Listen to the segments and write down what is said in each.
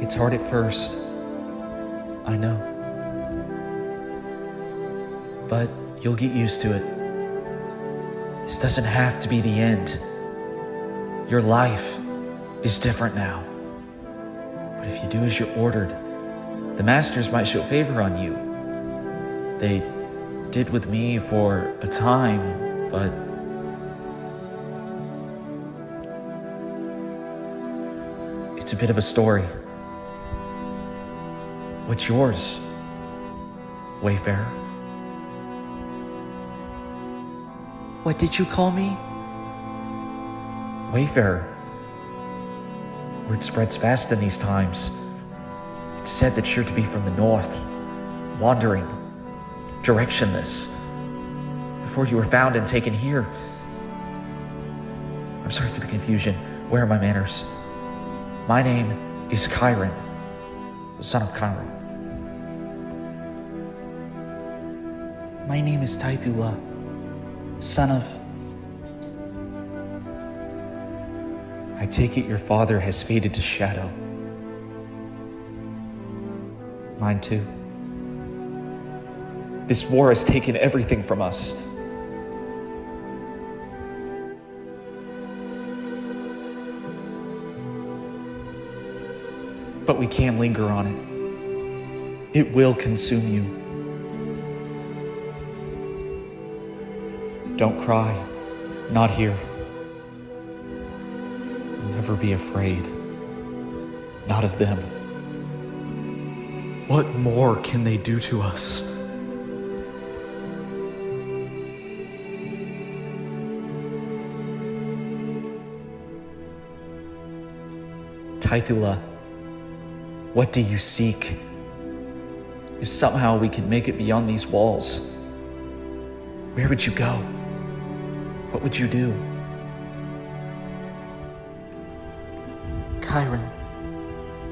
It's hard at first, I know. But you'll get used to it. This doesn't have to be the end. Your life is different now. But if you do as you're ordered, the masters might show favor on you. They did with me for a time, but it's a bit of a story. What's yours, Wayfarer? What did you call me? Wayfarer. Word spreads fast in these times. It's said that you're to be from the north, wandering, directionless. Before you were found and taken here. I'm sorry for the confusion. Where are my manners? My name is Chiron, the son of Chiron. My name is Tythula, son of... I take it your father has faded to shadow. Mine too. This war has taken everything from us. But we can't linger on it. It will consume you. Don't cry, not here. Never be afraid, not of them. What more can they do to us? Tythula, what do you seek? If somehow we can make it beyond these walls, where would you go? What would you do? Chiron,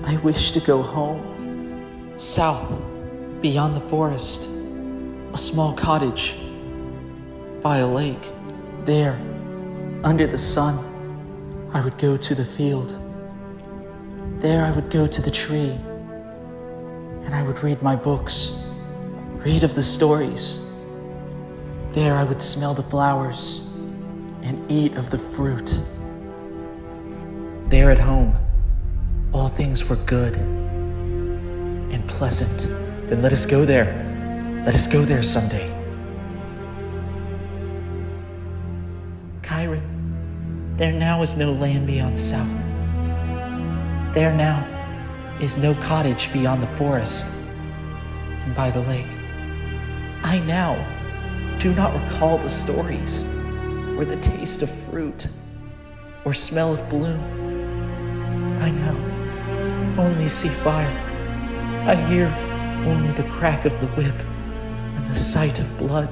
I wish to go home, south, beyond the forest, a small cottage, by a lake. There, under the sun, I would go to the field. There I would go to the tree, and I would read my books, read of the stories. There I would smell the flowers and eat of the fruit. There at home, all things were good and pleasant. Then let us go there. Let us go there someday. Chiron, there now is no land beyond south. There now is no cottage beyond the forest and by the lake. I now do not recall the stories or the taste of fruit or smell of bloom. I now only see fire. I hear only the crack of the whip and the sight of blood.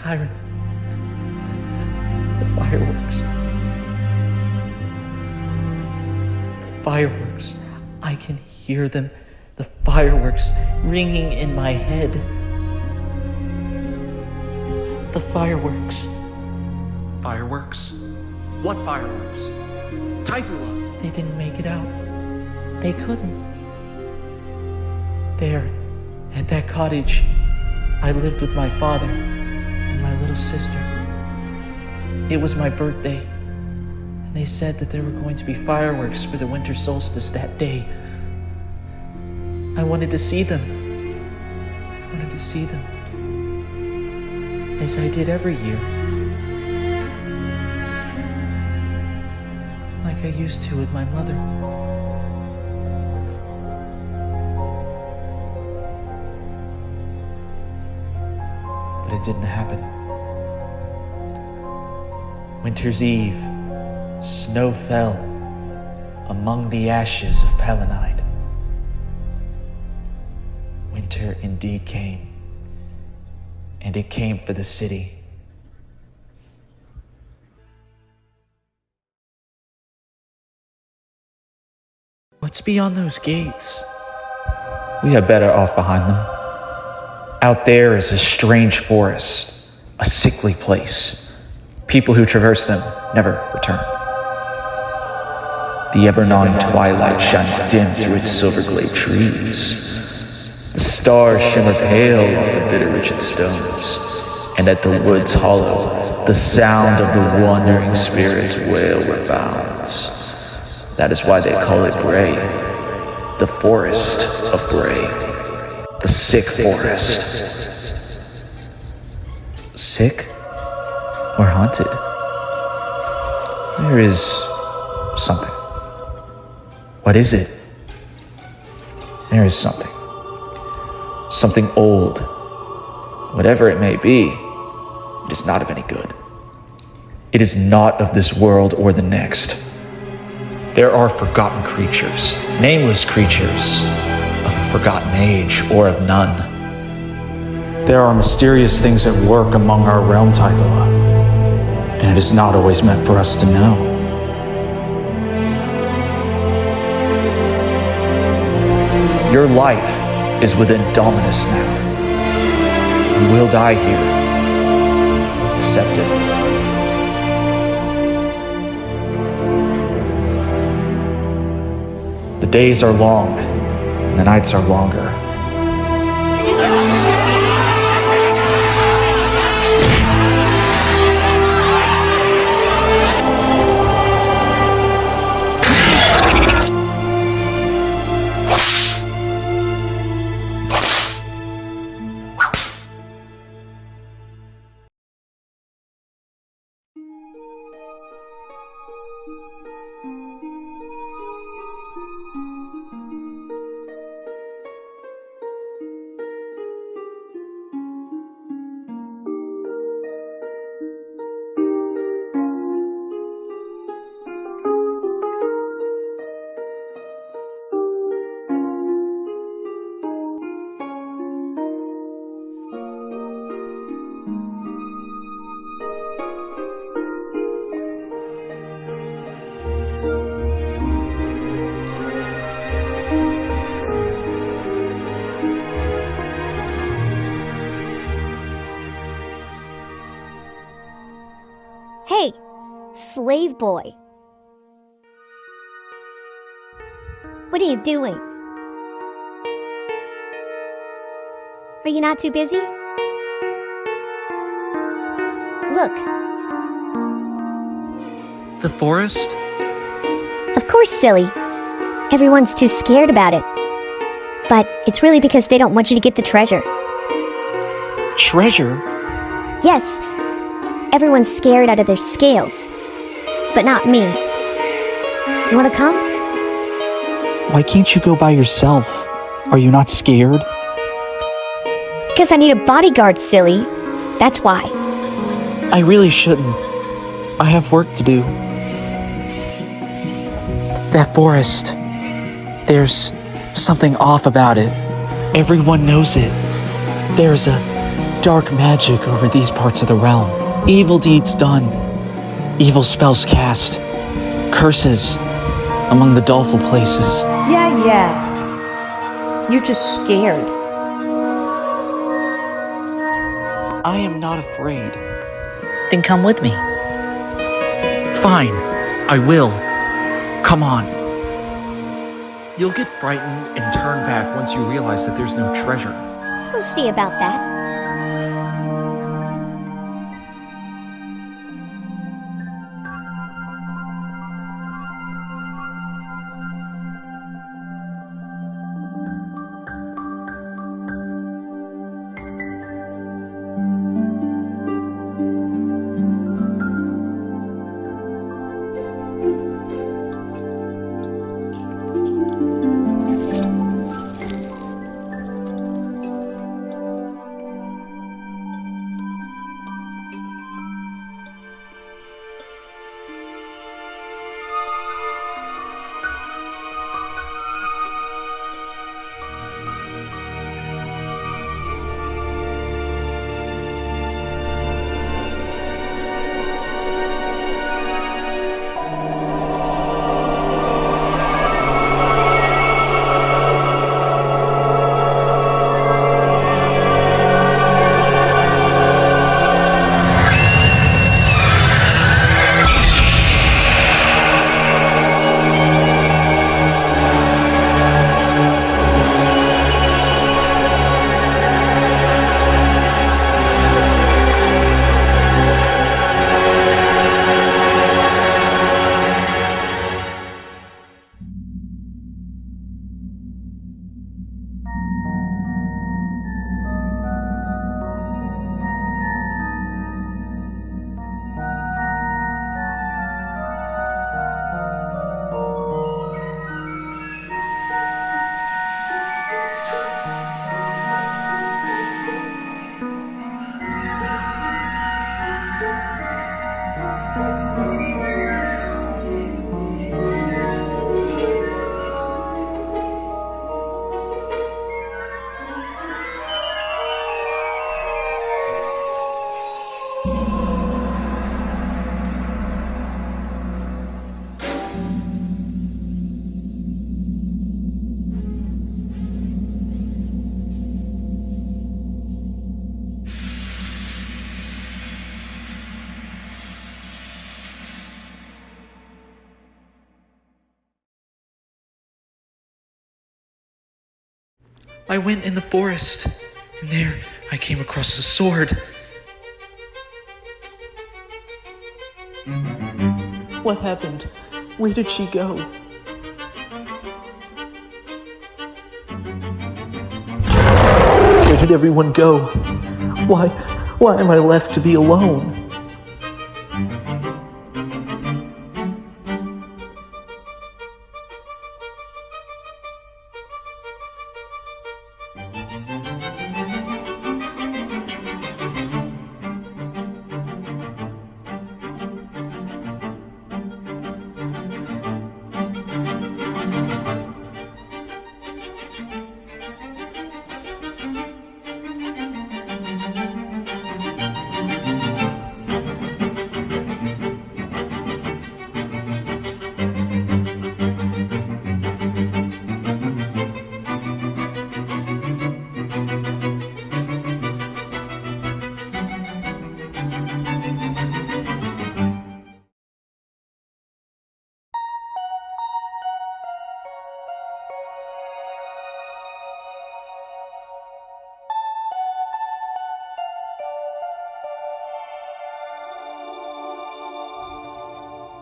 Chiron, the fireworks. The fireworks. I can hear them. The fireworks ringing in my head. The fireworks. Fireworks? What fireworks? Tythula! They didn't make it out. They couldn't. There, at that cottage, I lived with my father and my little sister. It was my birthday, and they said that there were going to be fireworks for the winter solstice that day. I wanted to see them. I wanted to see them. As I did every year. Like I used to with my mother. But it didn't happen. Winter's Eve, snow fell among the ashes of Palanide. Winter indeed came, and it came for the city. What's beyond those gates? We are better off behind them. Out there is a strange forest, a sickly place. People who traverse them never return. The ever-gnawing twilight shines dim through its silver-glazed trees. The stars shimmer pale off the bitter-rigid stones. And at the wood's hollow, the sound of the wandering spirit's wail rebounds. That is why they call it Bray, the forest of Bray, the sick forest. Sick or haunted? There is something. What is it? There is something. Something old. Whatever it may be, it is not of any good. It is not of this world or the next. There are forgotten creatures, nameless creatures, of a forgotten age or of none. There are mysterious things at work among our realm, Tythula, and it is not always meant for us to know. Your life is within Dominus now. You will die here. Accept it. The days are long, and the nights are longer. Hey, slave boy. What are you doing? Are you not too busy? Look. The forest? Of course, silly. Everyone's too scared about it. But it's really because they don't want you to get the treasure. Treasure? Yes. Everyone's scared out of their scales. But not me. You wanna come? Why can't you go by yourself? Are you not scared? Because I need a bodyguard, silly. That's why. I really shouldn't. I have work to do. That forest. There's something off about it. Everyone knows it. There's a dark magic over these parts of the realm. Evil deeds done. Evil spells cast. Curses among the doleful places. Yeah. You're just scared. I am not afraid. Then come with me. Fine, I will. Come on. You'll get frightened and turn back once you realize that there's no treasure. We'll see about that. I went in the forest, and there I came across a sword. What happened? Where did she go? Where did everyone go? Why am I left to be alone?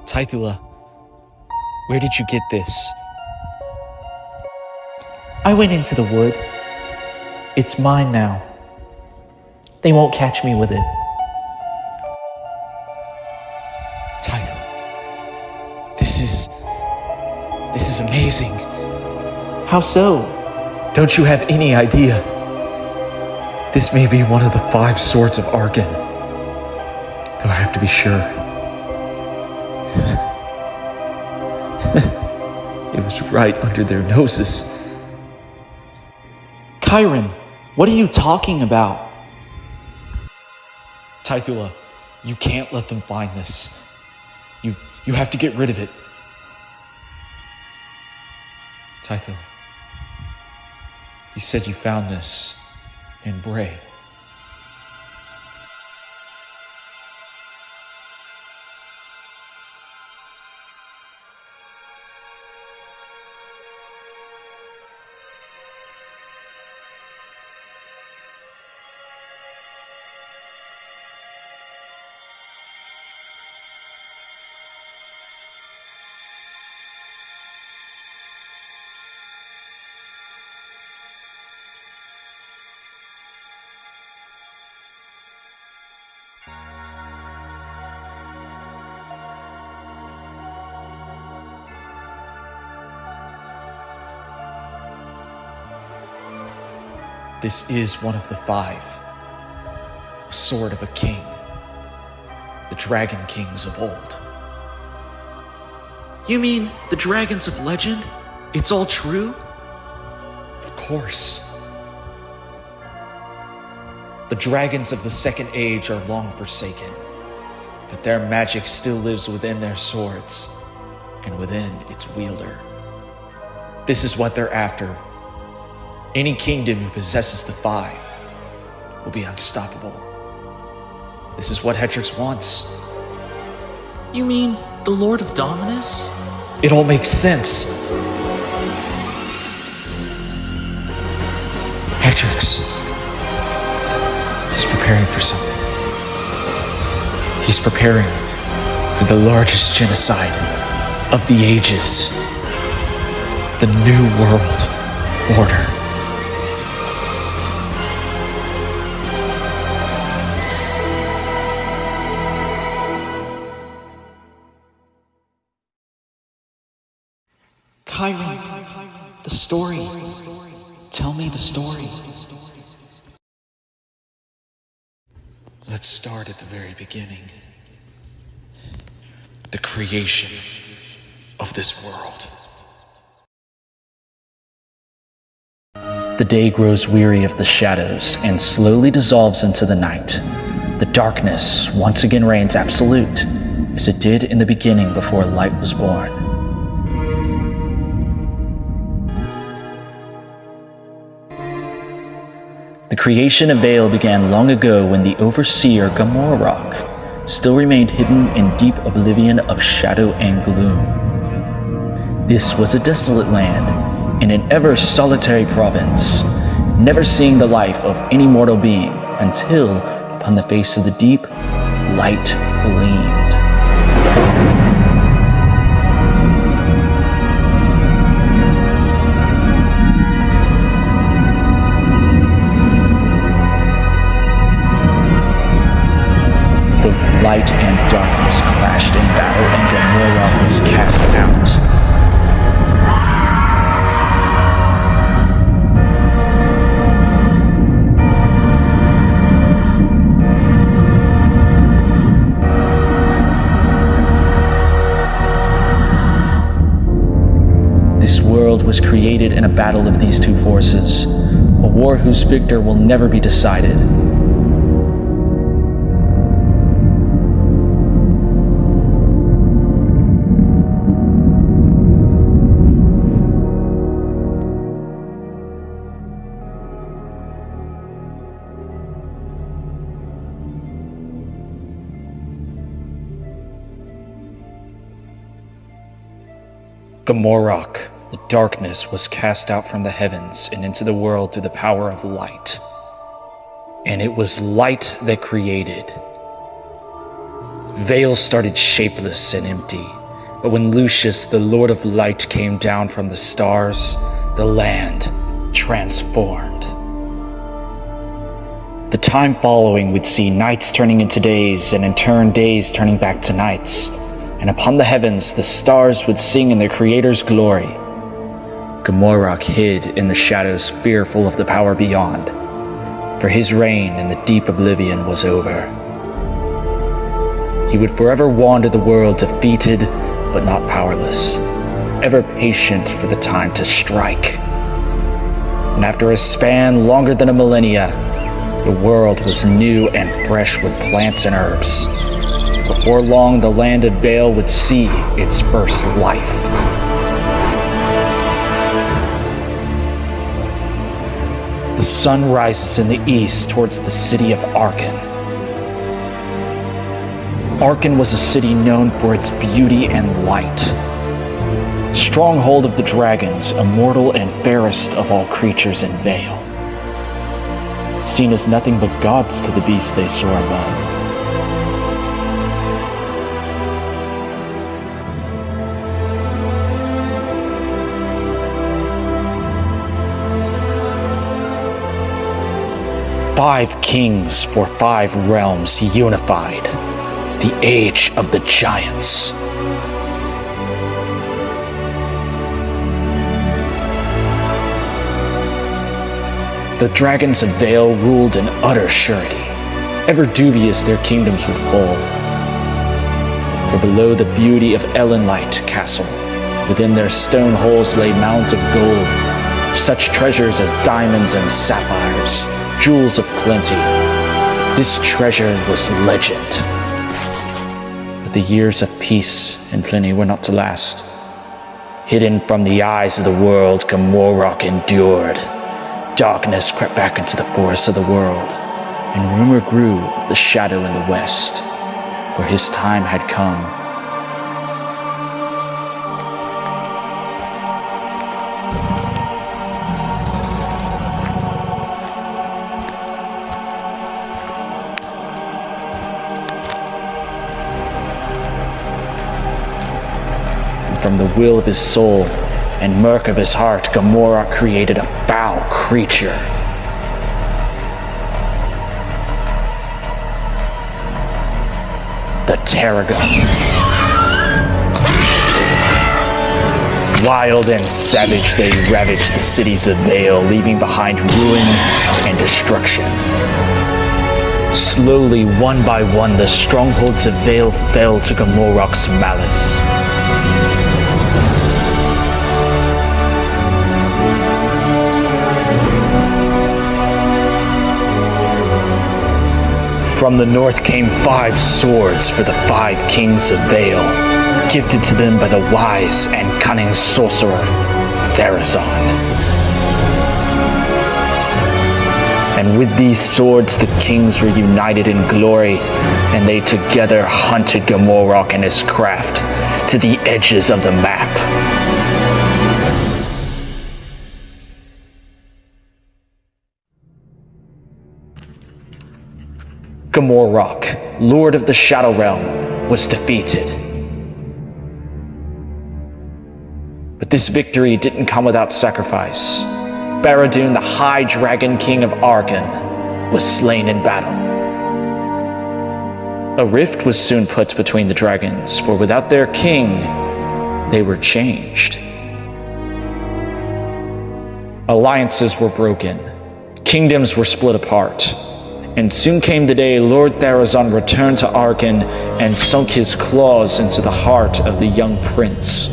Tythula, where did you get this? I went into the wood. It's mine now. They won't catch me with it. Tythula, this is amazing. How so? Don't you have any idea? This may be one of the 5 swords of Argon. Though I have to be sure. It was right under their noses. Chiron, what are you talking about? Tythula, you can't let them find this. You have to get rid of it. Tythula, you said you found this in Bray. This is one of the 5. A sword of a king. The dragon kings of old. You mean the dragons of legend? It's all true? Of course. The dragons of the Second Age are long forsaken, but their magic still lives within their swords and within its wielder. This is what they're after. Any kingdom who possesses the 5 will be unstoppable. This is what Hetrix wants. You mean the Lord of Dominus? It all makes sense. Hetrix. He's preparing for something. He's preparing for the largest genocide of the ages. The New World Order. Chiron, the story. Tell me the story. Let's start at the very beginning. The creation of this world. The day grows weary of the shadows and slowly dissolves into the night. The darkness once again reigns absolute, as it did in the beginning before light was born. The creation of Vale began long ago when the overseer Gamorrock still remained hidden in deep oblivion of shadow and gloom. This was a desolate land in an ever solitary province, never seeing the life of any mortal being until, upon the face of the deep, light gleamed. Both light and darkness clashed in battle, and Gomorrah was cast out. This world was created in a battle of these two forces, a war whose victor will never be decided. Gomorrah, the darkness was cast out from the heavens and into the world through the power of light. And it was light that created. Vale started shapeless and empty, but when Lucius, the Lord of Light, came down from the stars, the land transformed. The time following would see nights turning into days, and in turn days turning back to nights. And upon the heavens the stars would sing in their Creator's glory. Gomorrah hid in the shadows, fearful of the power beyond, for his reign in the deep oblivion was over. He would forever wander the world, defeated but not powerless, ever patient for the time to strike. And after a span longer than a millennia, the world was new and fresh with plants and herbs. Before long, the land of Vale would see its first life. The sun rises in the east towards the city of Arkan. Arkan was a city known for its beauty and light. Stronghold of the dragons, immortal and fairest of all creatures in Vale. Seen as nothing but gods to the beasts they soar above. Five kings for 5 realms unified. The age of the giants. The dragons of Vale ruled in utter surety, ever dubious their kingdoms would fall. For below the beauty of Ellenlight Castle, within their stone halls lay mounds of gold, such treasures as diamonds and sapphires, jewels of plenty. This treasure was legend. But the years of peace and plenty were not to last. Hidden from the eyes of the world, Gomorrah endured. Darkness crept back into the forests of the world, and rumor grew of the shadow in the west, for his time had come. From the will of his soul and murk of his heart, Gomorrah created a foul creature. The Tarragon. Wild and savage, they ravaged the cities of Vale, leaving behind ruin and destruction. Slowly, one by one, the strongholds of Vale fell to Gomorrah's malice. From the north came 5 swords for the 5 kings of Vale, gifted to them by the wise and cunning sorcerer, Therazon. And with these swords the kings were united in glory, and they together hunted Gomorrah and his craft to the edges of the map. Gamorrock, Lord of the Shadow Realm, was defeated. But this victory didn't come without sacrifice. Barad-dûr, the High Dragon King of Argon, was slain in battle. A rift was soon put between the dragons, for without their king, they were changed. Alliances were broken, kingdoms were split apart, and soon came the day Lord Therazon returned to Argon and sunk his claws into the heart of the young prince.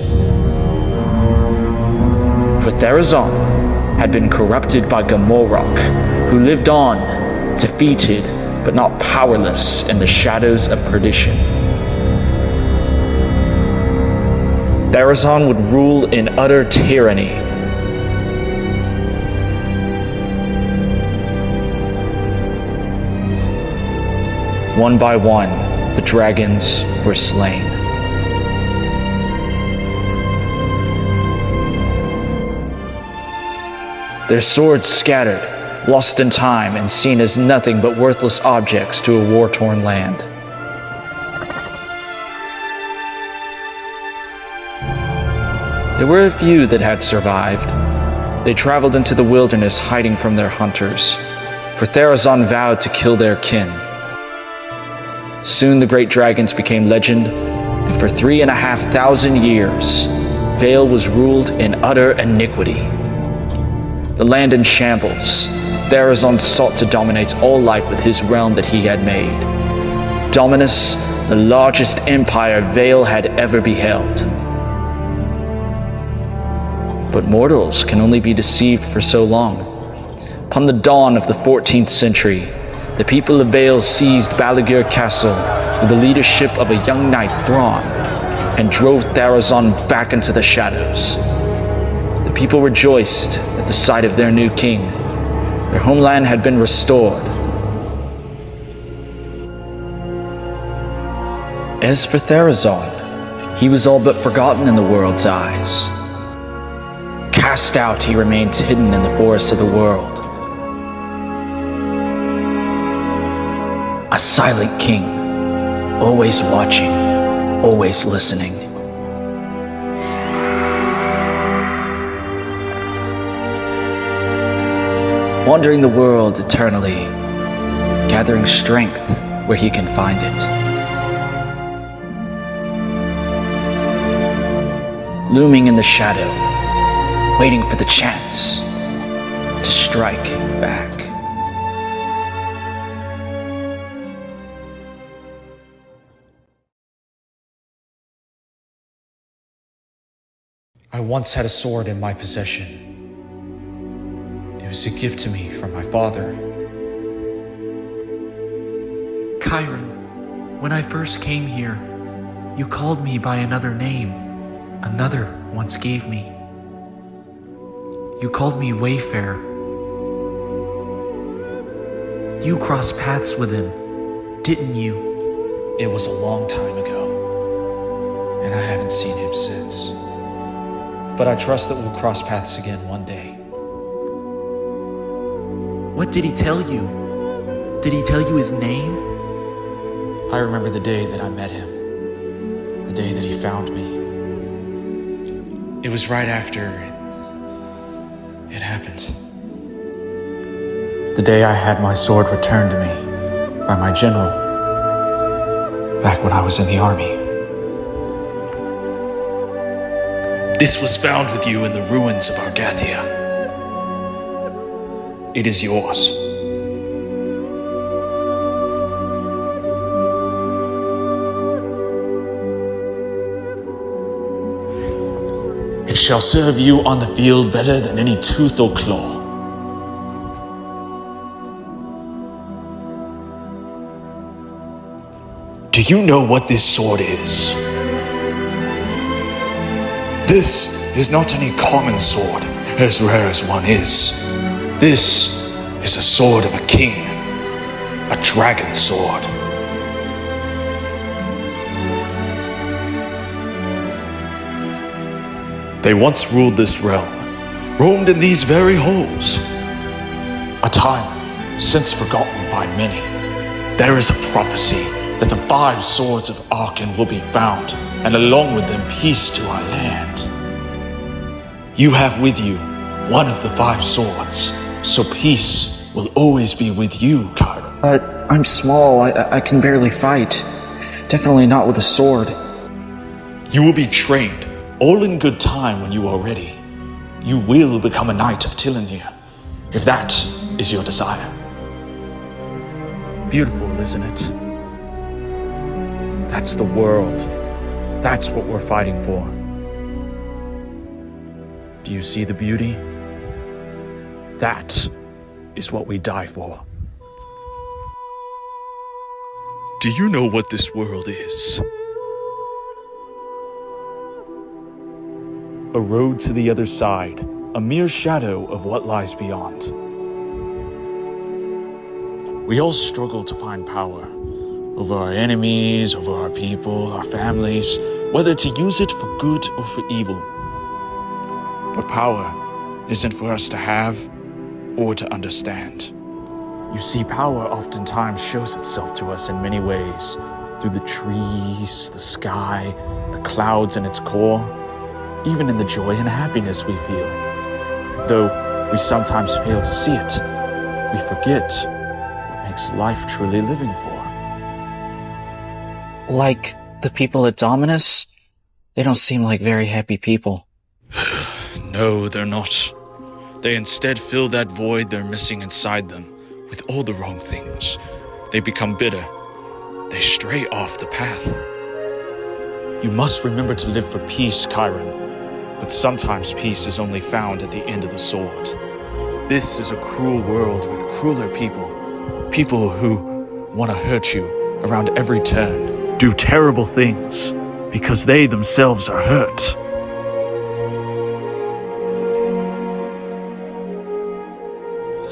For Therazon had been corrupted by Gamorrock, who lived on, defeated but not powerless in the shadows of perdition. Therazon would rule in utter tyranny. One by one, the dragons were slain. Their swords scattered, lost in time and seen as nothing but worthless objects to a war-torn land. There were a few that had survived. They traveled into the wilderness hiding from their hunters, for Therazon vowed to kill their kin. Soon the great dragons became legend, and for 3,500 years, Vale was ruled in utter iniquity. The land in shambles, Therazon sought to dominate all life with his realm that he had made. Dominus, the largest empire Vale had ever beheld. But mortals can only be deceived for so long. Upon the dawn of the 14th century, the people of Vale seized Balagur Castle with the leadership of a young knight, Thrawn, and drove Therazon back into the shadows. The people rejoiced at the sight of their new king. Their homeland had been restored. As for Therazon, he was all but forgotten in the world's eyes. Cast out, he remains hidden in the forests of the world. A silent king, always watching, always listening. Wandering the world eternally, gathering strength where he can find it. Looming in the shadow, waiting for the chance to strike back. I once had a sword in my possession. It was a gift to me from my father. Chiron, when I first came here, you called me by another name another once gave me. You called me Wayfarer. You crossed paths with him, didn't you? It was a long time ago, and I haven't seen him since. But I trust that we'll cross paths again one day. What did he tell you? Did he tell you his name? I remember the day that I met him, the day that he found me. It was right after it happened. The day I had my sword returned to me by my general, back when I was in the army. This was found with you in the ruins of Argathia. It is yours. It shall serve you on the field better than any tooth or claw. Do you know what this sword is? This is not any common sword, as rare as one is. This is a sword of a king, a dragon sword. They once ruled this realm, roamed in these very halls. A time since forgotten by many. There is a prophecy that the 5 swords of Arkan will be found, and along with them peace to our land. You have with you one of the 5 swords, so peace will always be with you, Kyra. But I'm small, I can barely fight. Definitely not with a sword. You will be trained, all in good time when you are ready. You will become a knight of Tilinir, if that is your desire. Beautiful, isn't it? That's the world. That's what we're fighting for. Do you see the beauty? That is what we die for. Do you know what this world is? A road to the other side, a mere shadow of what lies beyond. We all struggle to find power over our enemies, over our people, our families, whether to use it for good or for evil. But power isn't for us to have or to understand. You see, power oftentimes shows itself to us in many ways, through the trees, the sky, the clouds in its core, even in the joy and happiness we feel. Though we sometimes fail to see it, we forget what makes life truly living for. Like the people at Dominus? They don't seem like very happy people. No, they're not. They instead fill that void they're missing inside them with all the wrong things. They become bitter. They stray off the path. You must remember to live for peace, Chiron. But sometimes peace is only found at the end of the sword. This is a cruel world with crueler people. People who want to hurt you around every turn. Do terrible things because they themselves are hurt.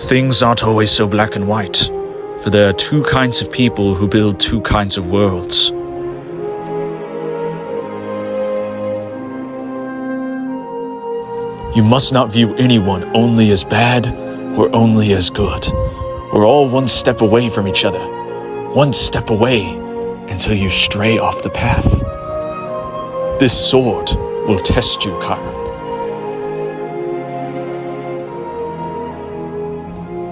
Things aren't always so black and white, for there are 2 kinds of people who build 2 kinds of worlds. You must not view anyone only as bad or only as good. We're all one step away from each other, one step away until you stray off the path. This sword will test you, Chiron.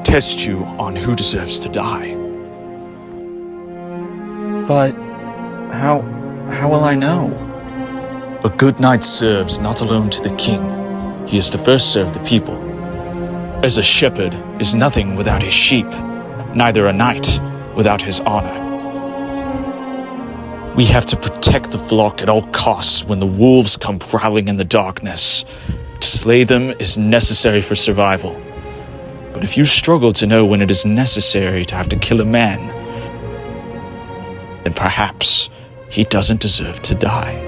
Test you on who deserves to die. But how will I know? A good knight serves not alone to the king. He is to first serve the people. As a shepherd is nothing without his sheep, neither a knight without his honor. We have to protect the flock at all costs when the wolves come prowling in the darkness. To slay them is necessary for survival. But if you struggle to know when it is necessary to have to kill a man, then perhaps he doesn't deserve to die.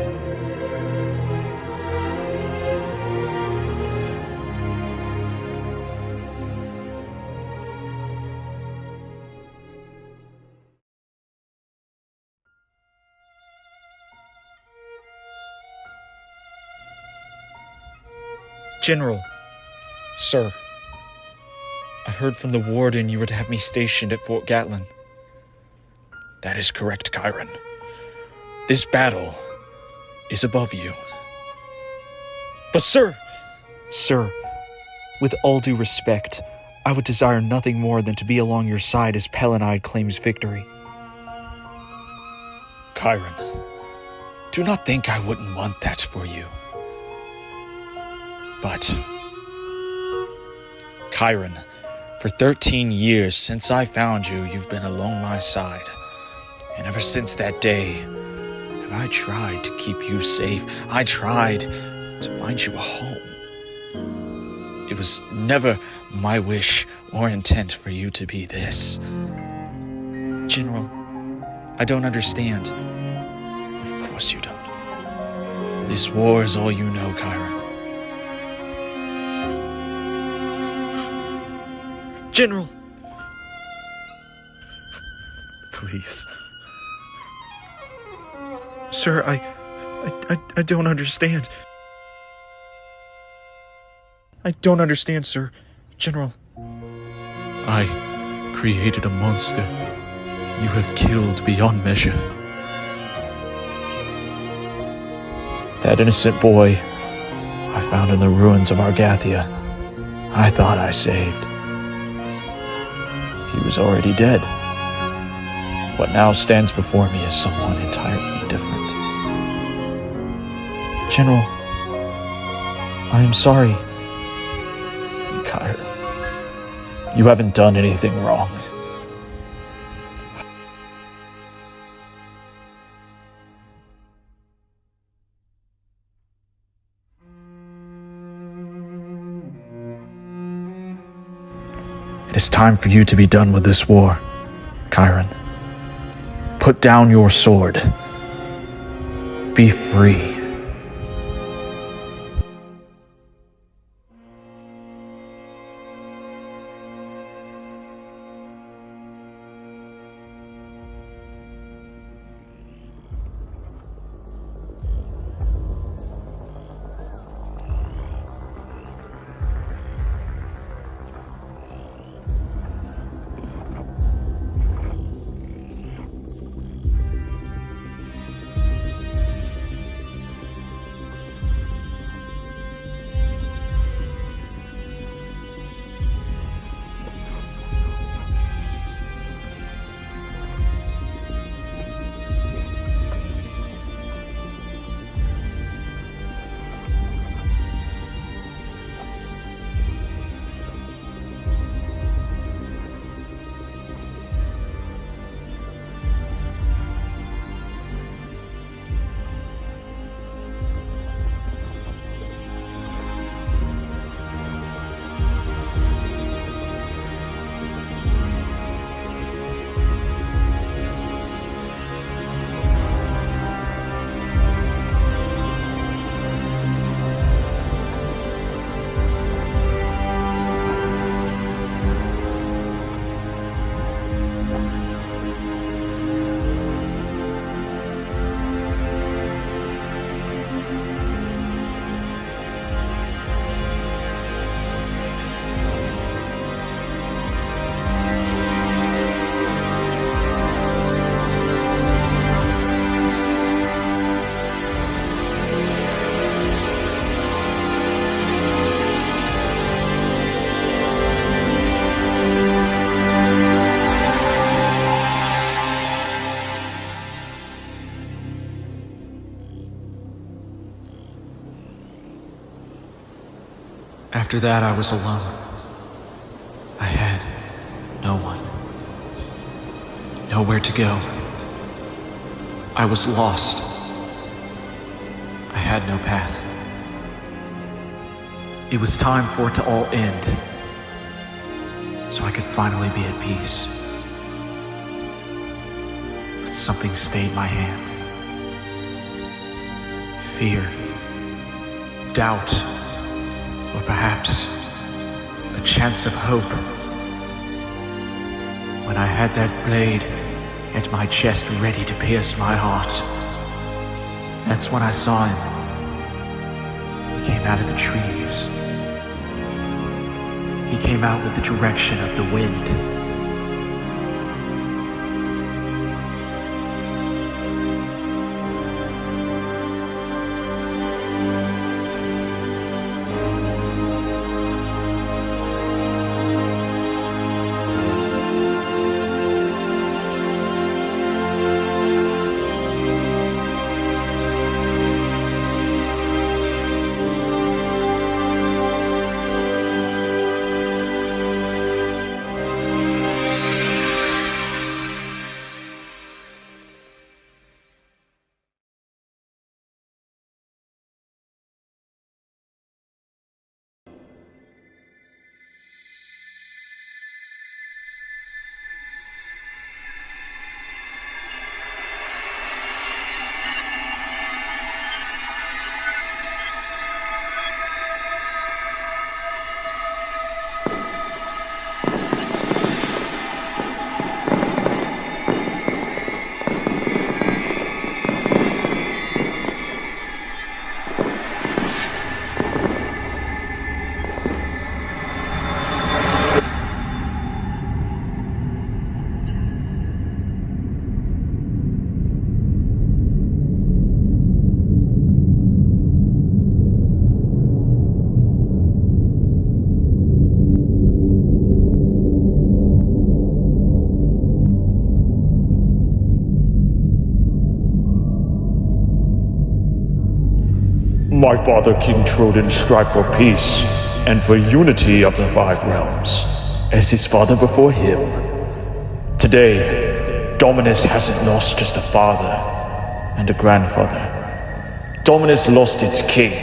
General, sir, I heard from the warden you were to have me stationed at Fort Gatlin. That is correct, Chiron. This battle is above you. But sir, Sir, with all due respect, I would desire nothing more than to be along your side as Pellinide claims victory. Chiron, do not think I wouldn't want that for you. But, Chiron, for 13 years since I found you, you've been along my side. And ever since that day, have I tried to keep you safe. I tried to find you a home. It was never my wish or intent for you to be this. General, I don't understand. Of course you don't. This war is all you know, Chiron. General! Please. Sir, I don't understand. I don't understand, sir. General. I created a monster You have killed beyond measure. That innocent boy I found in the ruins of Argathia, I thought I saved. He was already dead. What now stands before me is someone entirely different. General, I am sorry. Kyron, you haven't done anything wrong. It is time for you to be done with this war, Kyron. Put down your sword. Be free. After that, I was alone. I had no one. Nowhere to go. I was lost. I had no path. It was time for it to all end, so I could finally be at peace. But something stayed my hand. Fear, doubt, or perhaps a chance of hope. When I had that blade at my chest ready to pierce my heart, that's when I saw him. He came out of the trees. He came out with the direction of the wind. My father King Troden strive for peace and for unity of the five realms, as his father before him. Today, Dominus hasn't lost just a father and a grandfather. Dominus lost its king.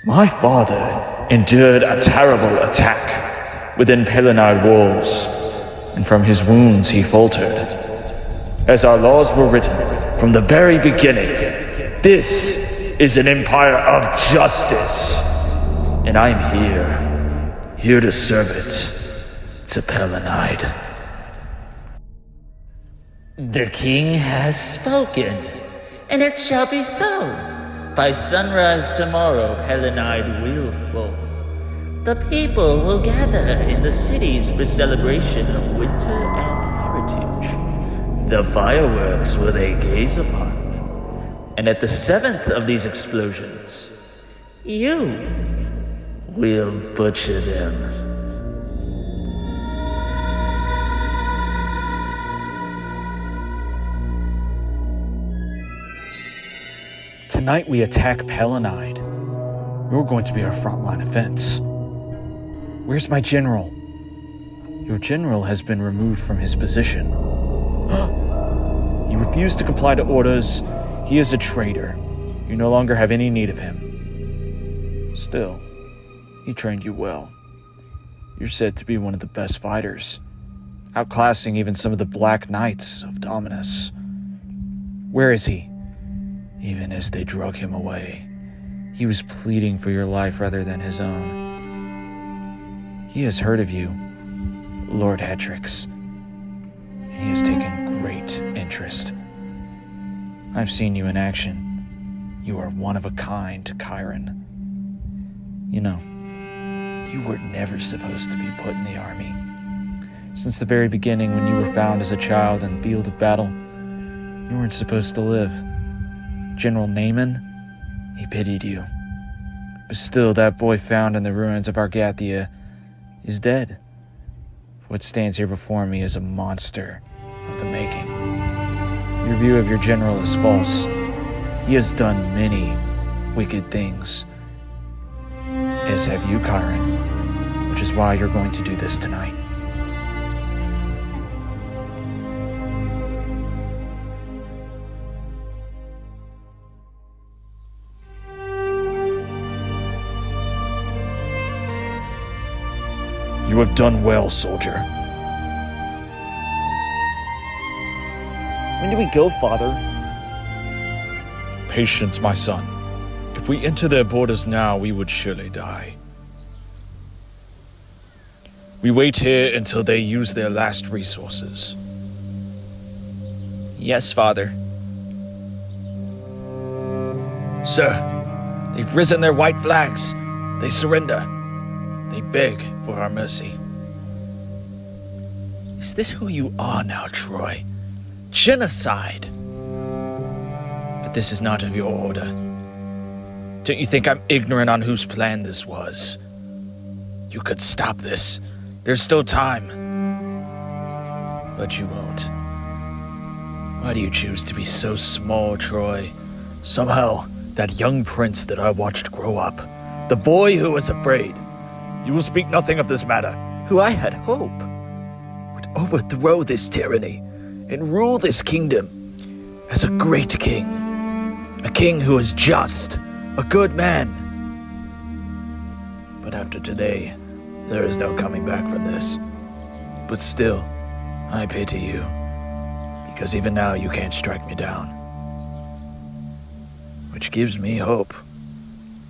My father endured a terrible attack within Pelinide walls, and from his wounds he faltered. As our laws were written from the very beginning, this is an empire of justice, and I'm here to serve it to Pelinide. The king has spoken, and it shall be so. By sunrise tomorrow, Pelinide will fall. The people will gather in the cities for celebration of winter and heritage. The fireworks will they gaze upon, and at the seventh of these explosions, you will butcher them. Tonight we attack Pelinide. You're going to be our frontline offense. Where's my general? Your general has been removed from his position. He refused to comply to orders. He is a traitor. You no longer have any need of him. Still, he trained you well. You're said to be one of the best fighters, outclassing even some of the Black Knights of Dominus. Where is he? Even as they drug him away, he was pleading for your life rather than his own. He has heard of you, Lord Hetrix, and he has taken great interest. I've seen you in action. You are one of a kind, Chiron. You know, you were never supposed to be put in the army. Since the very beginning, when you were found as a child in the field of battle, you weren't supposed to live. General Naaman, he pitied you. But still, that boy found in the ruins of Argathia is dead. What stands here before me is a monster of the making. Your view of your general is false. He has done many wicked things, as have you, Chiron, which is why you're going to do this tonight. You have done well, soldier. When do we go, Father? Patience, my son. If we enter their borders now, we would surely die. We wait here until they use their last resources. Yes, Father. Sir, they've risen their white flags. They surrender. They beg for our mercy. Is this who you are now, Troy? Genocide! But this is not of your order. Don't you think I'm ignorant on whose plan this was? You could stop this. There's still time. But you won't. Why do you choose to be so small, Troy? Somehow, that young prince that I watched grow up, the boy who was afraid, you will speak nothing of this matter, who I had hope would overthrow this tyranny and rule this kingdom as a great king. A king who is just, a good man. But after today, there is no coming back from this. But still, I pity you, because even now you can't strike me down. Which gives me hope.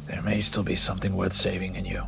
There may still be something worth saving in you.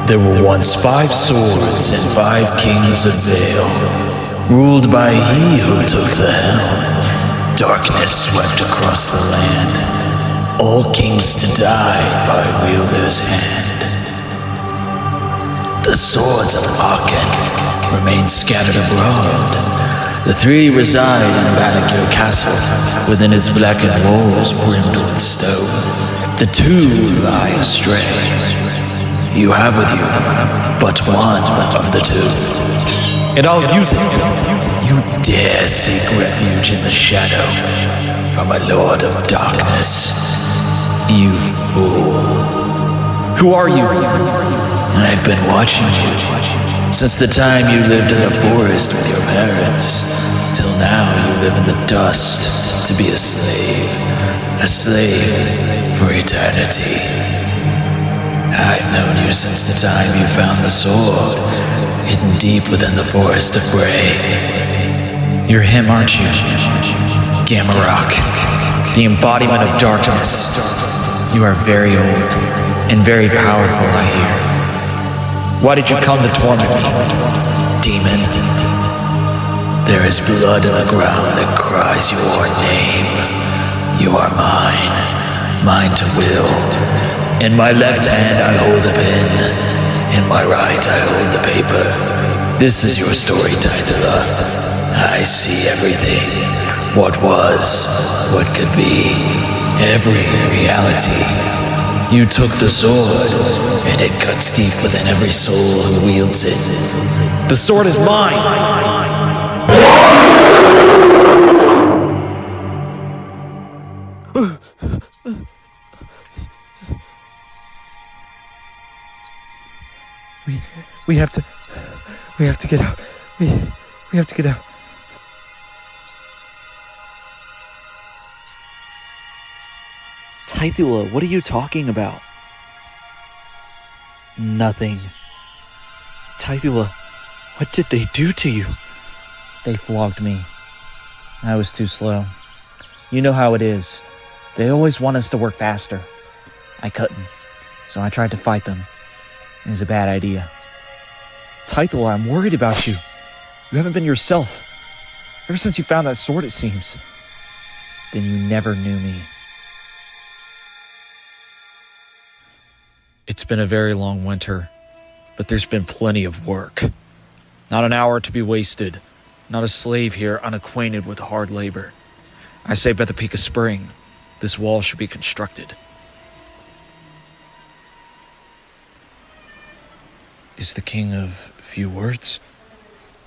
There were once 5 swords and 5 kings of Vale, ruled by he who took the helm. Darkness swept across the land, all kings to die by wielder's hand. The swords of Aachen remain scattered abroad. The 3 reside in Banneker Castle, within its blackened walls brimmed with stone. The 2 lie astray. You have with you but one of the 2, and I'll use it. You dare seek refuge in the shadow from a lord of darkness? You fool. Who are you? I've been watching you since the time you lived in the forest with your parents, till now you live in the dust to be a slave for eternity. I've known you since the time you found the sword, hidden deep within the forest of Bray. You're him, aren't you? Gamarok, the embodiment of darkness. You are very old and very powerful, I hear. Why did you come to torment me, demon? There is blood in the ground that cries your name. You are mine to will. In my left hand I hold a pen, in my right I hold the paper. This is your story, Tythula. I see everything. What was, what could be, every reality. You took the sword, and it cuts deep within every soul who wields it. The sword is mine! We have to get out. We have to get out. Tythula, what are you talking about? Nothing. Tythula, what did they do to you? They flogged me. I was too slow. You know how it is. They always want us to work faster. I couldn't, so I tried to fight them. It was a bad idea. Tythula, I'm worried about you. You haven't been yourself. Ever since you found that sword, it seems. Then you never knew me. It's been a very long winter, but there's been plenty of work. Not an hour to be wasted. Not a slave here unacquainted with hard labor. I say by the peak of spring, this wall should be constructed. Is the king of few words?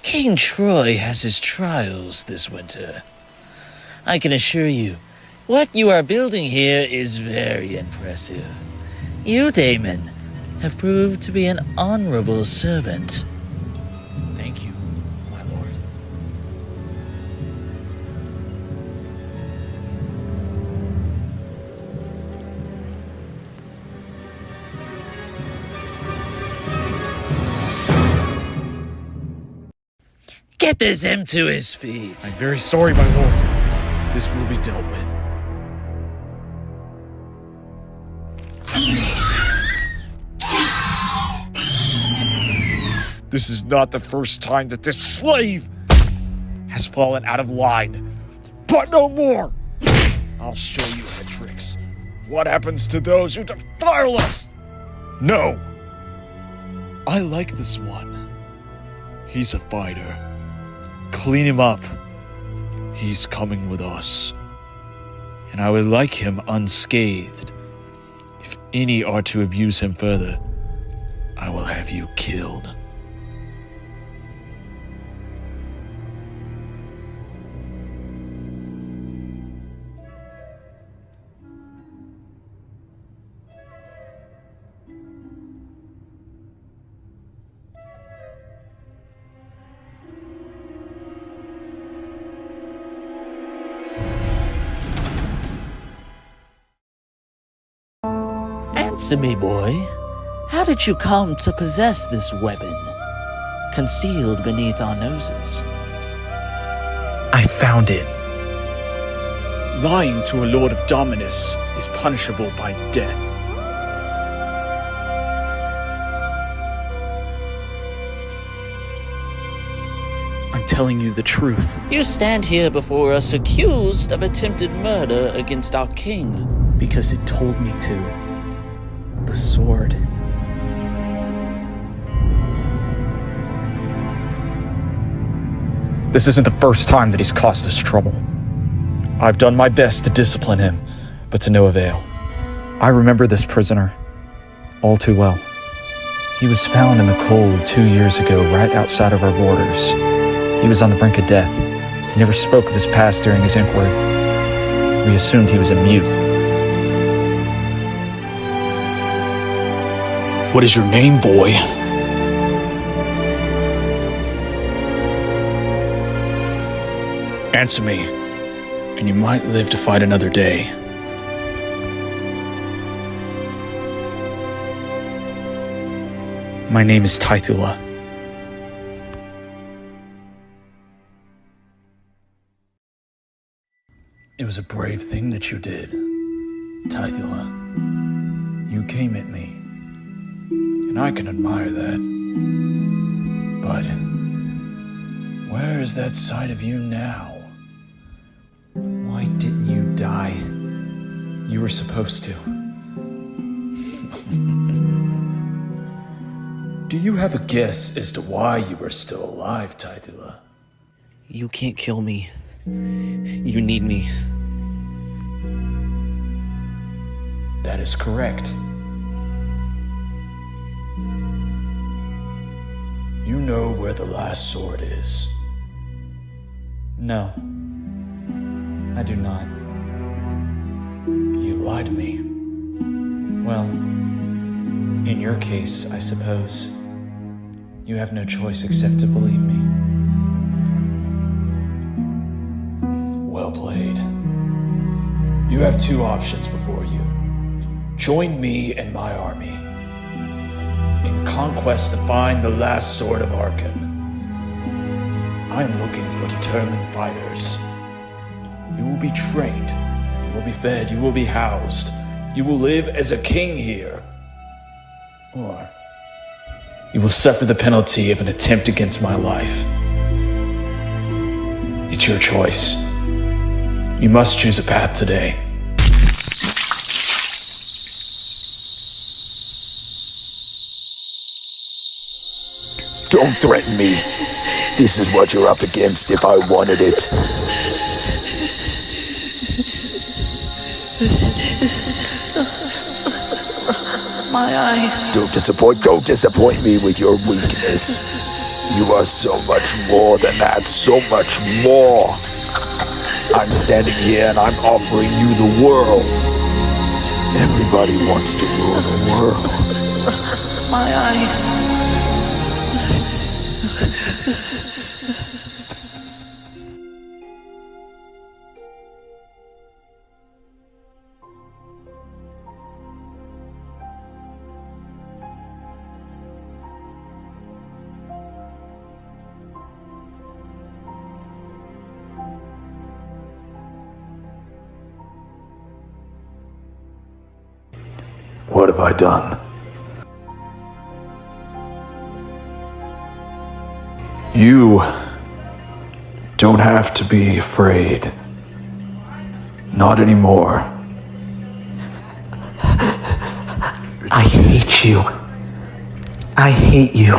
King Troy has his trials this winter. I can assure you, what you are building here is very impressive. You, Damon, have proved to be an honorable servant. Thank you, my lord. Get this imp to his feet. I'm very sorry, my lord. This will be dealt with. This is not the first time that this slave has fallen out of line. But no more! I'll show you, Hendrix, what happens to those who defile us! No! I like this one. He's a fighter. Clean him up. He's coming with us. And I would like him unscathed. If any are to abuse him further, I will have you killed. Answer me, boy. How did you come to possess this weapon, concealed beneath our noses? I found it. Lying to a lord of Dominus is punishable by death. telling you the truth. You stand here before us accused of attempted murder against our king. Because it told me to. The sword. This isn't the first time that he's caused us trouble. I've done my best to discipline him, but to no avail. I remember this prisoner all too well. He was found in the cold 2 years ago, right outside of our borders. He was on the brink of death. He never spoke of his past during his inquiry. We assumed he was a mute. What is your name, boy? Answer me, and you might live to fight another day. My name is Tythula. It was a brave thing that you did, Tythula. You came at me, and I can admire that. But where is that side of you now? Why didn't you die? You were supposed to. Do you have a guess as to why you are still alive, Tythula? You can't kill me. You need me. That is correct. You know where the last sword is. No, I do not. You lie to me. Well, in your case, I suppose, you have no choice except to believe me. Well played. You have two options before you. Join me and my army in conquest to find the last sword of Arkan. I am looking for determined fighters. You will be trained, you will be fed, you will be housed. You will live as a king here. Or you will suffer the penalty of an attempt against my life. It's your choice. You must choose a path today. Don't threaten me. This is what you're up against if I wanted it. My eye. Don't disappoint me with your weakness. You are so much more than that, so much more. I'm standing here and I'm offering you the world. Everybody wants to rule the world. My eye. What have I done? You don't have to be afraid. Not anymore. I hate you. I hate you.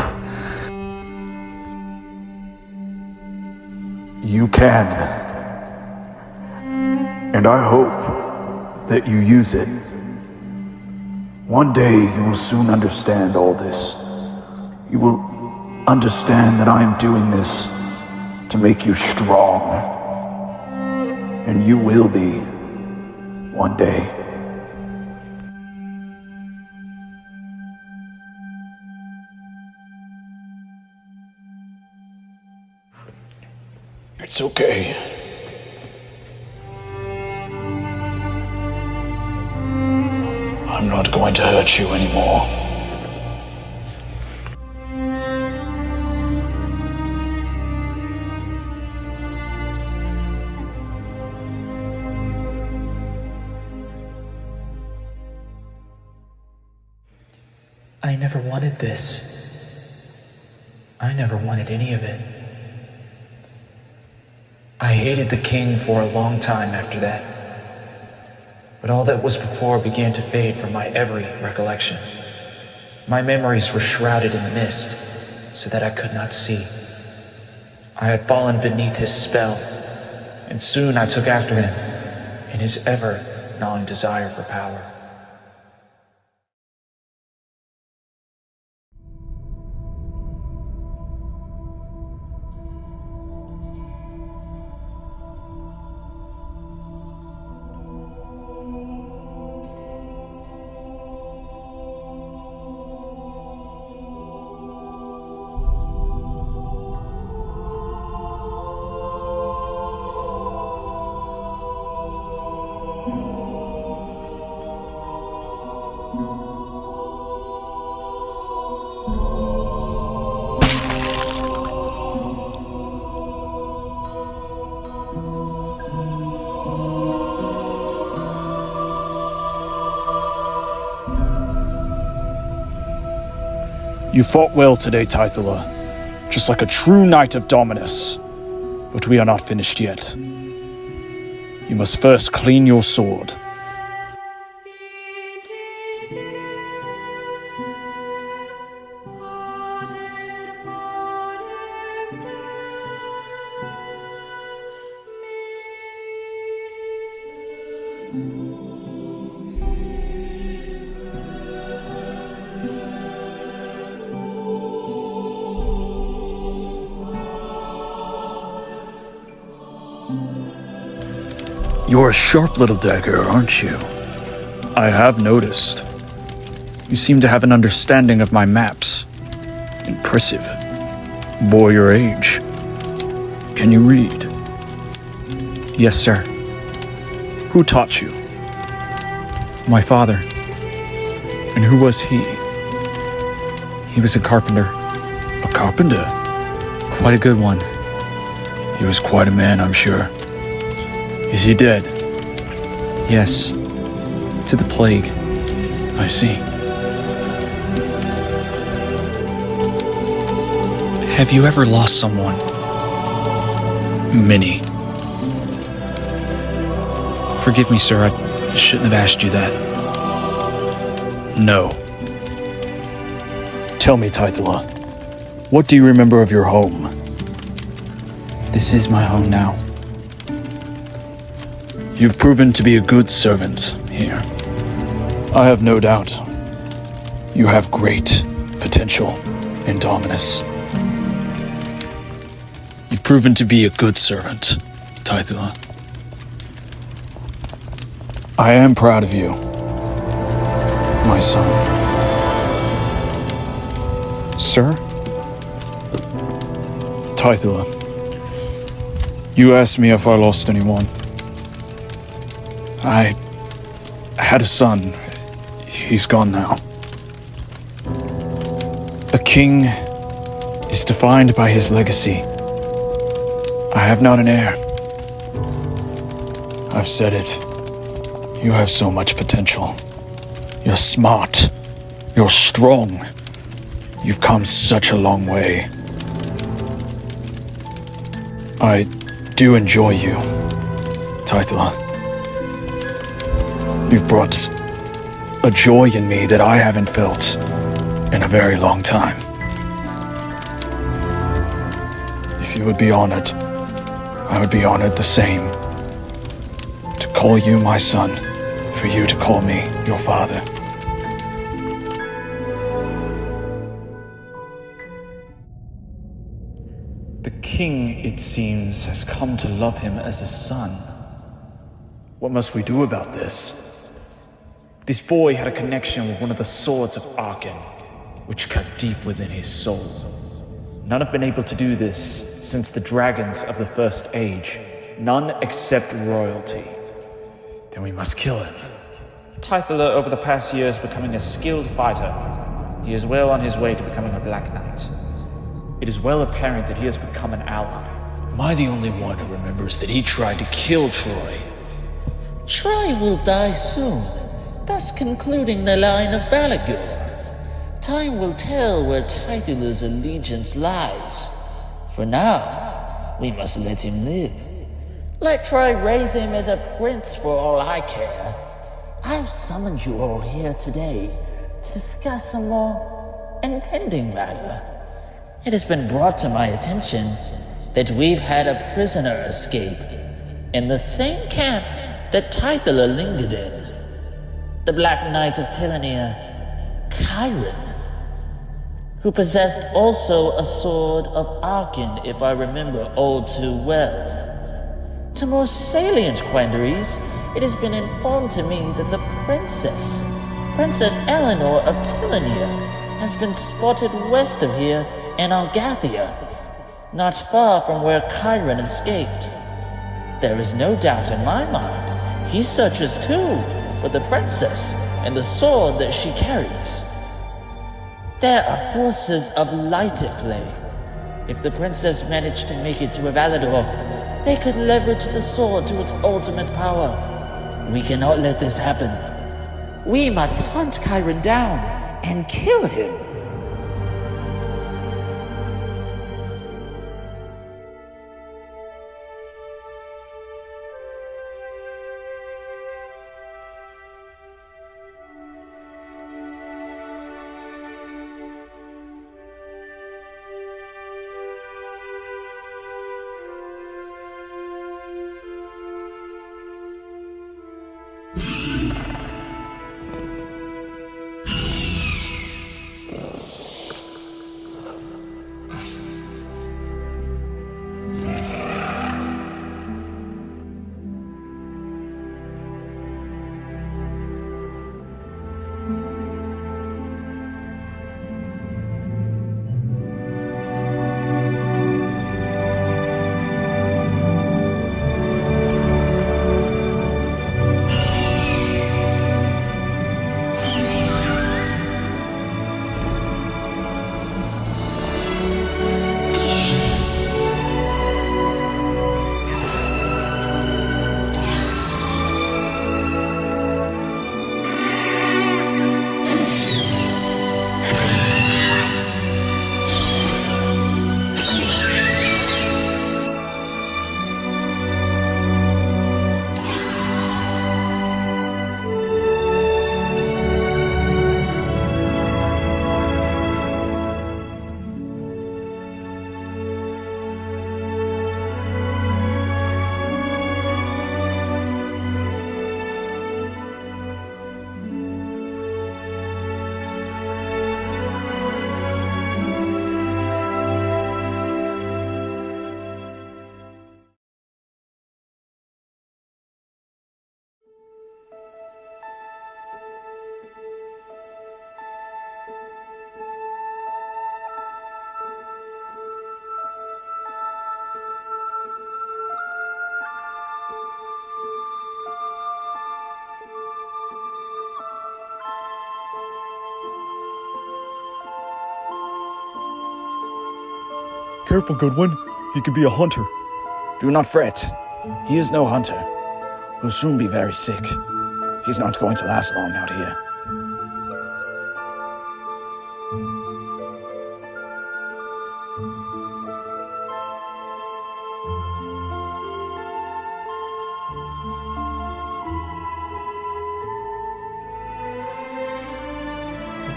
You can. And I hope that you use it. One day you will soon understand all this. You will understand that I am doing this to make you strong. And you will be one day. It's okay. I'm not going to hurt you anymore. I never wanted this. I never wanted any of it. I hated the king for a long time after that, but all that was before began to fade from my every recollection. My memories were shrouded in mist, so that I could not see. I had fallen beneath his spell, and soon I took after him in his ever-gnawing desire for power. You fought well today, Tythula, just like a true knight of Dominus. But we are not finished yet. You must first clean your sword. You're a sharp little dagger, aren't you? I have noticed. You seem to have an understanding of my maps. Impressive. Boy your age. Can you read? Yes, sir. Who taught you? My father. And who was he? He was a carpenter. A carpenter? Quite a good one. He was quite a man, I'm sure. Is he dead? Yes. To the plague. I see. Have you ever lost someone? Many. Forgive me, sir. I shouldn't have asked you that. No. Tell me, Tythula, what do you remember of your home? This is my home now. You've proven to be a good servant here. I have no doubt. You have great potential in Dominus. You've proven to be a good servant, Tythula. I am proud of you, my son. Sir? Tythula, you asked me if I lost anyone. I had a son. He's gone now. A king is defined by his legacy. I have not an heir. I've said it. You have so much potential. You're smart. You're strong. You've come such a long way. I do enjoy you, Tythula. You've brought a joy in me that I haven't felt in a very long time. If you would be honored, I would be honored the same. To call you my son, for you to call me your father. The king, it seems, has come to love him as a son. What must we do about this? This boy had a connection with one of the swords of Aachen, which cut deep within his soul. None have been able to do this since the dragons of the First Age. None except royalty. Then we must kill him. Tythula, over the past years, becoming a skilled fighter. He is well on his way to becoming a Black Knight. It is well apparent that he has become an ally. Am I the only one who remembers that he tried to kill Troy? Troy will die soon, thus concluding the line of Balagur. Time will tell where Tythula's allegiance lies. For now, we must let him live. Let Troy raise him as a prince for all I care. I've summoned you all here today to discuss a more impending matter. It has been brought to my attention that we've had a prisoner escape in the same camp that Tythula lingered in. The Black Knight of Tythula, Chiron, who possessed also a sword of Arkin, if I remember all too well. To more salient quandaries, it has been informed to me that the Princess Eleanor of Tythula, has been spotted west of here in Algathia, not far from where Chiron escaped. There is no doubt in my mind he searches too for the princess and the sword that she carries. There are forces of light at play. If the princess managed to make it to Avalador, they could leverage the sword to its ultimate power. We cannot let this happen. We must hunt Chiron down and kill him. Careful, good one. He could be a hunter. Do not fret. He is no hunter. He'll soon be very sick. He's not going to last long out here.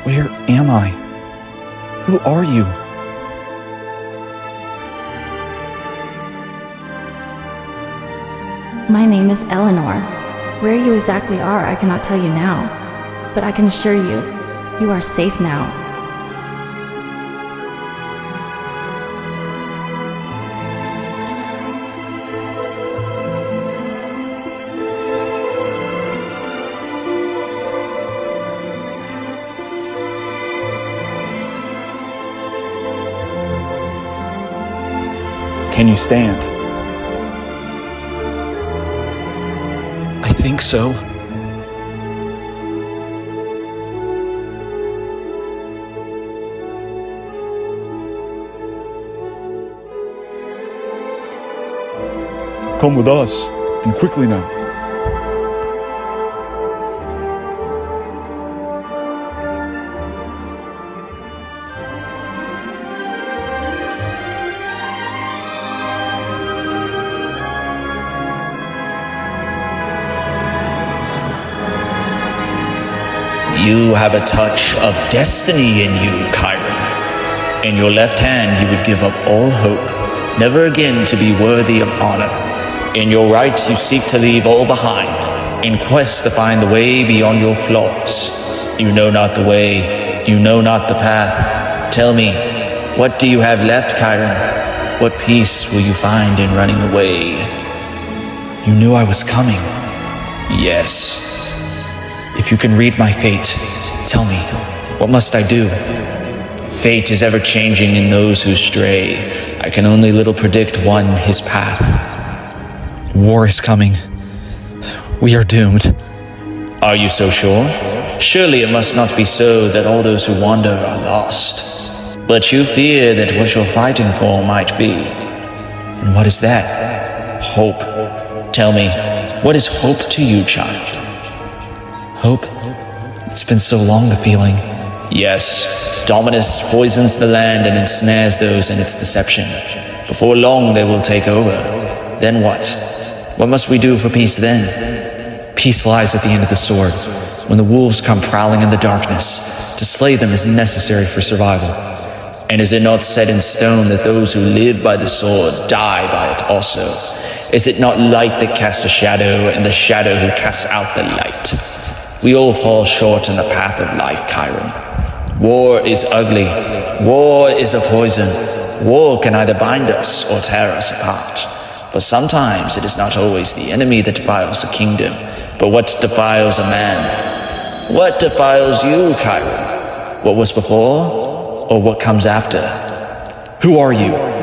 Where am I? Who are you? My name is Eleanor. Where you exactly are, I cannot tell you now, but I can assure you, you are safe now. Can you stand? I think so. Come with us, and quickly now. You have a touch of destiny in you, Chiron. In your left hand, you would give up all hope, never again to be worthy of honor. In your right, you seek to leave all behind, in quest to find the way beyond your flaws. You know not the way, you know not the path. Tell me, what do you have left, Chiron? What peace will you find in running away? You knew I was coming. Yes. If you can read my fate, tell me, what must I do? Fate is ever changing in those who stray. I can only little predict one his path. War is coming. We are doomed. Are you so sure? Surely it must not be so that all those who wander are lost. But you fear that what you're fighting for might be. And what is that? Hope. Tell me, what is hope to you, child? Hope? It's been so long, the feeling. Yes, Dominus poisons the land and ensnares those in its deception. Before long, they will take over. Then what? What must we do for peace then? Peace lies at the end of the sword. When the wolves come prowling in the darkness, to slay them is necessary for survival. And is it not set in stone that those who live by the sword die by it also? Is it not light that casts a shadow, and the shadow who casts out the light? We all fall short in the path of life, Chiron. War is ugly. War is a poison. War can either bind us or tear us apart. But sometimes it is not always the enemy that defiles a kingdom, but what defiles a man. What defiles you, Chiron? What was before, or what comes after? Who are you?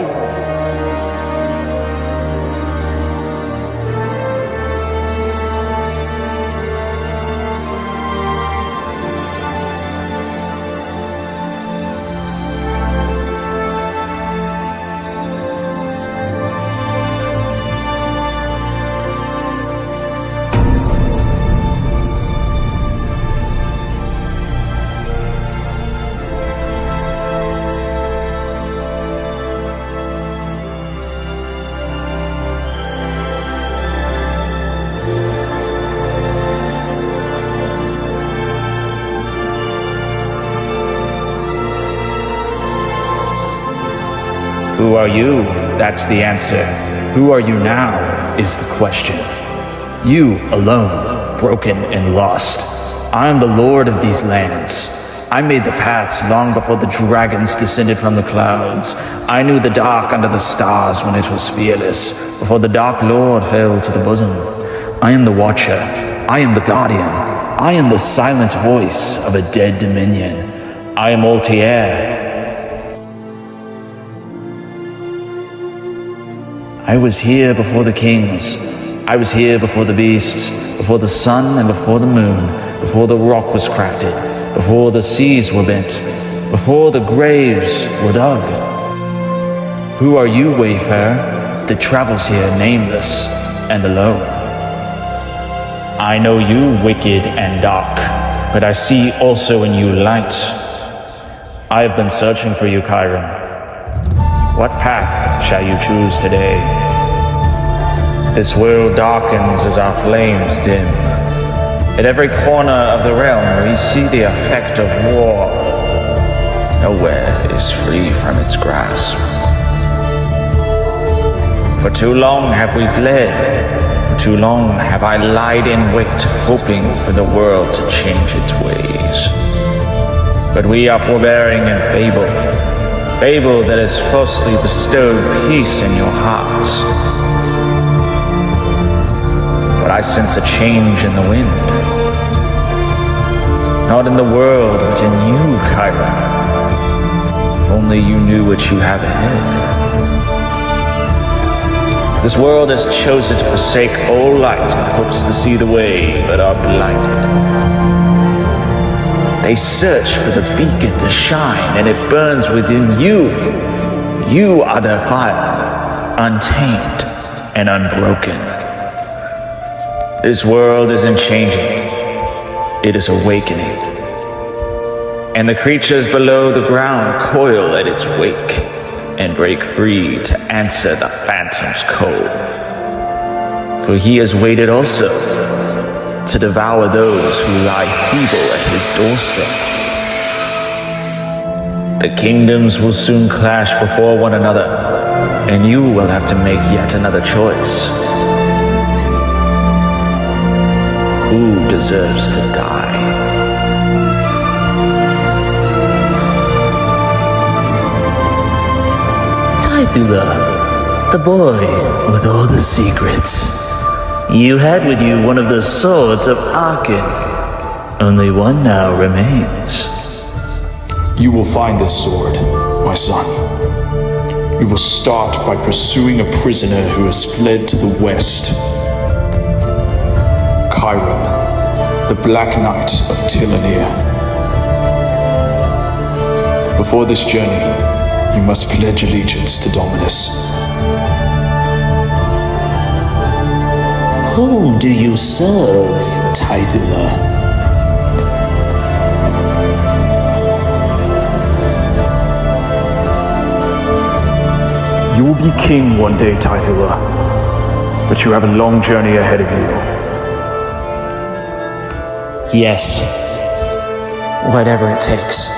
Who are you? That's the answer. Who are you now is the question. You alone, broken and lost. I am the lord of these lands. I made the paths long before the dragons descended from the clouds. I knew the dark under the stars when it was fearless, before the dark lord fell to the bosom. I am the watcher. I am the guardian. I am the silent voice of a dead dominion. I am Altair. I was here before the kings. I was here before the beasts, before the sun and before the moon, before the rock was crafted, before the seas were bent, before the graves were dug. Who are you, wayfarer, that travels here nameless and alone? I know you, wicked and dark, but I see also in you light. I have been searching for you, Chiron. What path shall you choose today? This world darkens as our flames dim. At every corner of the realm we see the effect of war. Nowhere is free from its grasp. For too long have we fled. For too long have I lied in wait, hoping for the world to change its ways. But we are forbearing in fable that has falsely bestowed peace in your hearts. But I sense a change in the wind. Not in the world, but in you, Chiron. If only you knew what you have ahead. This world has chosen to forsake all light and hopes to see the way, but are blinded. They search for the beacon to shine, and it burns within you. You are their fire, untamed and unbroken. This world isn't changing, it is awakening. And the creatures below the ground coil at its wake and break free to answer the phantom's call. For he has waited also, to devour those who lie feeble at his doorstep. The kingdoms will soon clash before one another, and you will have to make yet another choice. Who deserves to die? Tythula, the boy with all the secrets. You had with you one of the swords of Arkin. Only one now remains. You will find this sword, my son. We will start by pursuing a prisoner who has fled to the west. Chiron, the Black Knight of Tythula. Before this journey, you must pledge allegiance to Dominus. Whom do you serve, Tythula? You will be king one day, Tythula, but you have a long journey ahead of you. Yes. Whatever it takes.